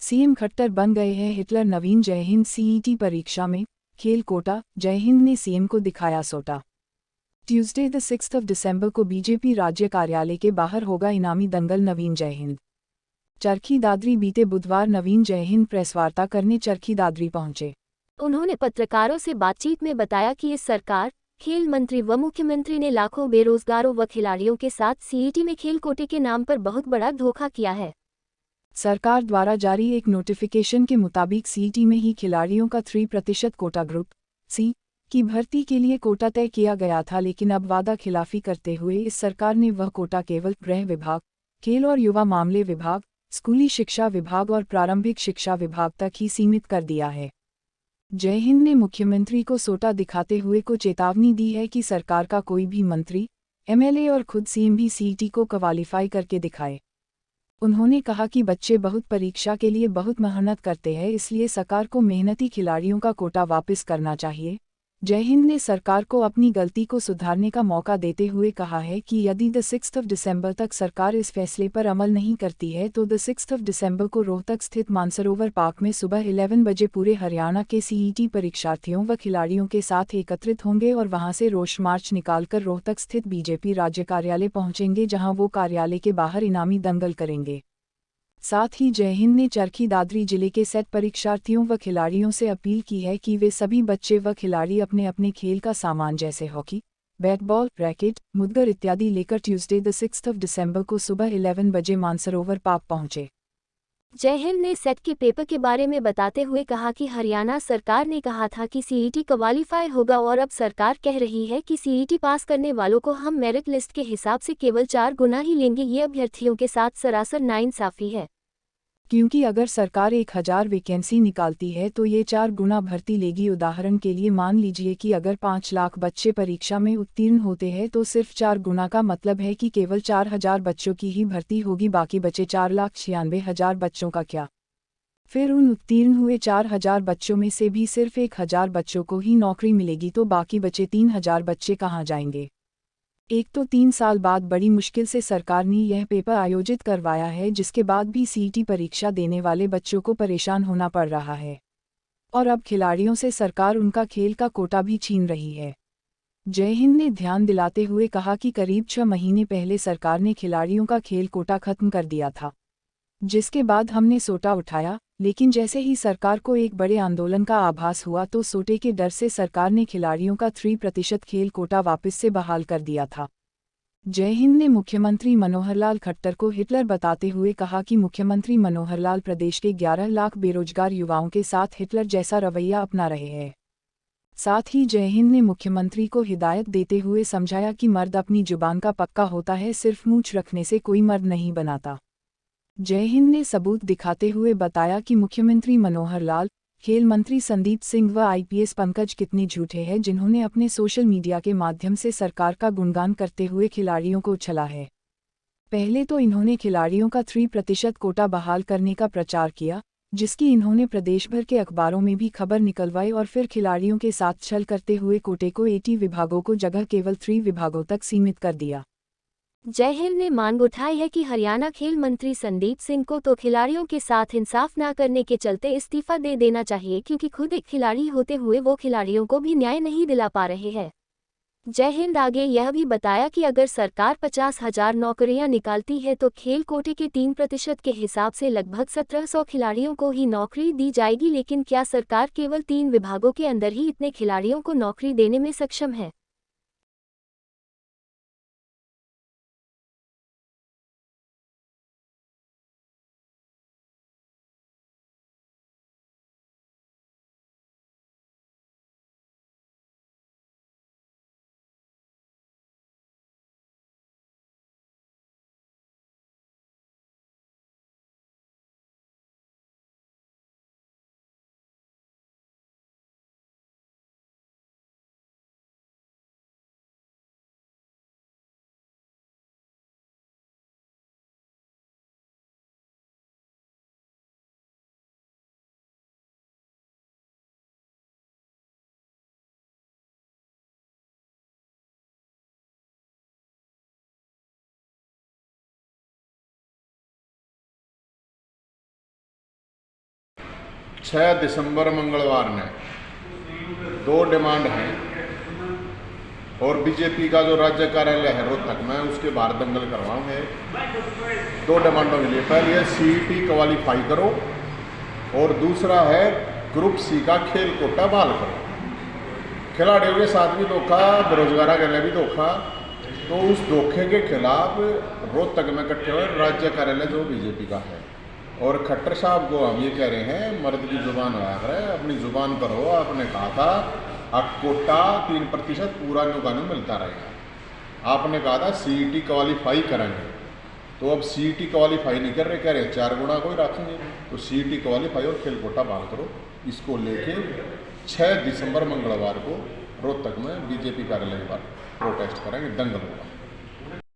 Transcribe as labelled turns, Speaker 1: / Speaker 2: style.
Speaker 1: CM Khattar बन गए हैं हिटलर। नवीन जय हिंद सीईटी परीक्षा में खेल कोटा, जय हिंद ने सीएम को दिखाया सोटा। ट्यूसडे द 6 दिसंबर को बीजेपी राज्य कार्यालय के बाहर होगा इनामी दंगल। नवीन जय हिंद चरखी दादरी। बीते बुधवार नवीन जय हिंद प्रेसवार्ता करने चरखी दादरी पहुंचे।
Speaker 2: उन्होंने पत्रकारों से बातचीत में बताया कि इस सरकार, खेल मंत्री व मुख्यमंत्री ने लाखों बेरोजगारों व खिलाड़ियों के साथ सीईटी में खेल कोटे के नाम पर बहुत बड़ा धोखा किया है।
Speaker 1: सरकार द्वारा जारी एक नोटिफिकेशन के मुताबिक सीईटी में ही खिलाड़ियों का 3% कोटा ग्रुप सी की भर्ती के लिए कोटा तय किया गया था, लेकिन अब वादा खिलाफी करते हुए इस सरकार ने वह कोटा केवल गृह विभाग, खेल और युवा मामले विभाग, स्कूली शिक्षा विभाग और प्रारंभिक शिक्षा विभाग तक ही सीमित कर दिया है। जय हिंद ने मुख्यमंत्री को सोटा दिखाते हुए को चेतावनी दी है कि सरकार का कोई भी मंत्री, एमएलए और खुद सीएम भी सीईटी को क्वालीफाई करके दिखाए। उन्होंने कहा कि बच्चे बहुत परीक्षा के लिए बहुत मेहनत करते हैं, इसलिए सरकार को मेहनती खिलाड़ियों का कोटा वापस करना चाहिए। जय हिंद ने सरकार को अपनी गलती को सुधारने का मौका देते हुए कहा है कि यदि द 6 दिसंबर तक सरकार इस फैसले पर अमल नहीं करती है तो द 6 दिसंबर को रोहतक स्थित मानसरोवर पार्क में सुबह 11 बजे पूरे हरियाणा के सीईटी परीक्षार्थियों व खिलाड़ियों के साथ एकत्रित होंगे और वहां से रोष मार्च निकालकर रोहतक स्थित बीजेपी राज्य कार्यालय पहुंचेंगे, जहां वो कार्यालय के बाहर इनामी दंगल करेंगे। साथ ही जय हिंद ने चरखी दादरी जिले के सेट परीक्षार्थियों व खिलाड़ियों से अपील की है कि वे सभी बच्चे व खिलाड़ी अपने अपने खेल का सामान जैसे हॉकी, बैट बॉल, रैकेट, मुद्गर इत्यादि लेकर ट्यूसडे द 6 दिसंबर को सुबह 11 बजे मानसरोवर पार्क पहुंचे।
Speaker 2: जय हिंद ने सेट के पेपर के बारे में बताते हुए कहा कि हरियाणा सरकार ने कहा था कि सीईटी क्वालीफाई होगा और अब सरकार कह रही है कि सीईटी पास करने वालों को हम मेरिट लिस्ट के हिसाब से केवल 4 गुना ही लेंगे। ये अभ्यर्थियों के साथ सरासर नाइंसाफी है,
Speaker 1: क्योंकि अगर सरकार 1000 वैकेंसी निकालती है तो ये 4 गुना भर्ती लेगी। उदाहरण के लिए मान लीजिए कि अगर 5 लाख बच्चे परीक्षा में उत्तीर्ण होते हैं तो सिर्फ 4 गुना का मतलब है कि केवल 4000 बच्चों की ही भर्ती होगी। बाकी बचे 4,96,000 बच्चों का क्या? फिर उन उत्तीर्ण हुए 4000 बच्चों में से भी सिर्फ 1000 बच्चों को ही नौकरी मिलेगी, तो बाकी बचे 3000 बच्चे कहाँ जाएंगे? एक तो 3 साल बाद बड़ी मुश्किल से सरकार ने यह पेपर आयोजित करवाया है, जिसके बाद भी सीईटी परीक्षा देने वाले बच्चों को परेशान होना पड़ रहा है। और अब खिलाड़ियों से सरकार उनका खेल का कोटा भी छीन रही है। जय हिंद ने ध्यान दिलाते हुए कहा कि करीब 6 महीने पहले सरकार ने खिलाड़ियों का खेल कोटा खत्म कर दिया था, जिसके बाद हमने सोटा उठाया, लेकिन जैसे ही सरकार को एक बड़े आंदोलन का आभास हुआ तो सोटे के डर से सरकार ने खिलाड़ियों का 3% खेल कोटा वापस से बहाल कर दिया था। जय हिंद ने मुख्यमंत्री मनोहर लाल खट्टर को हिटलर बताते हुए कहा कि मुख्यमंत्री मनोहर लाल प्रदेश के 11 लाख बेरोजगार युवाओं के साथ हिटलर जैसा रवैया अपना रहे हैं। साथ ही जय हिंद ने मुख्यमंत्री को हिदायत देते हुए समझाया कि मर्द अपनी जुबान का पक्का होता है, सिर्फ मूंछ रखने से कोई मर्द नहीं बनाता। जय हिंद ने सबूत दिखाते हुए बताया कि मुख्यमंत्री मनोहर लाल, खेल मंत्री संदीप सिंह व आईपीएस पंकज कितने झूठे हैं, जिन्होंने अपने सोशल मीडिया के माध्यम से सरकार का गुणगान करते हुए खिलाड़ियों को उछला है। पहले तो इन्होंने खिलाड़ियों का 3% कोटा बहाल करने का प्रचार किया, जिसकी इन्होंने प्रदेश भर के अखबारों में भी खबर निकलवाई, और फिर खिलाड़ियों के साथ छल करते हुए कोटे को 80 विभागों को जगह केवल 3 विभागों तक सीमित कर दिया।
Speaker 2: जय हिंद ने मांग उठाई है कि हरियाणा खेल मंत्री संदीप सिंह को तो खिलाड़ियों के साथ इंसाफ न करने के चलते इस्तीफा दे देना चाहिए, क्योंकि खुद एक खिलाड़ी होते हुए वो खिलाड़ियों को भी न्याय नहीं दिला पा रहे हैं। जय हिंद आगे यह भी बताया कि अगर सरकार 50,000 नौकरियां निकालती है तो खेल कोटे के 3% के हिसाब से लगभग 1700 खिलाड़ियों को ही नौकरी दी जाएगी, लेकिन क्या सरकार केवल 3 विभागों के अंदर ही इतने खिलाड़ियों को नौकरी देने में सक्षम है?
Speaker 3: 6 दिसंबर मंगलवार ने 2 डिमांड हैं और बीजेपी का जो राज्य कार्यालय है रोहतक में उसके बाहर दंगल करवाओगे। 2 डिमांडों के लिए, पहली है CET क्वालिफाई करो और दूसरा है ग्रुप C का खेल कोटा बहाल करो। खिलाड़ियों के साथ भी धोखा, बेरोजगारों के लिए भी धोखा। तो उस धोखे के खिलाफ रोहतक में इकट्ठे हुए राज्य कार्यालय जो बीजेपी का है, और खट्टर साहब को हम ये कह रहे हैं मर्द की जुबान आया है, अपनी जुबान पर हो। आपने कहा था अब कोटा 3% पूरा नुकानू मिलता रहेगा। आपने कहा था CET क्वालिफाई करेंगे, तो अब CET क्वालिफाई नहीं कर रहे, कह रहे 4 गुना को ही रखेंगे। तो CET क्वालिफाई और खेल कोटा बहाल करो, इसको लेके 6 दिसंबर मंगलवार को रोहतक में बीजेपी कार्यालय के बाहर प्रोटेस्ट करेंगे, दंगल होगा।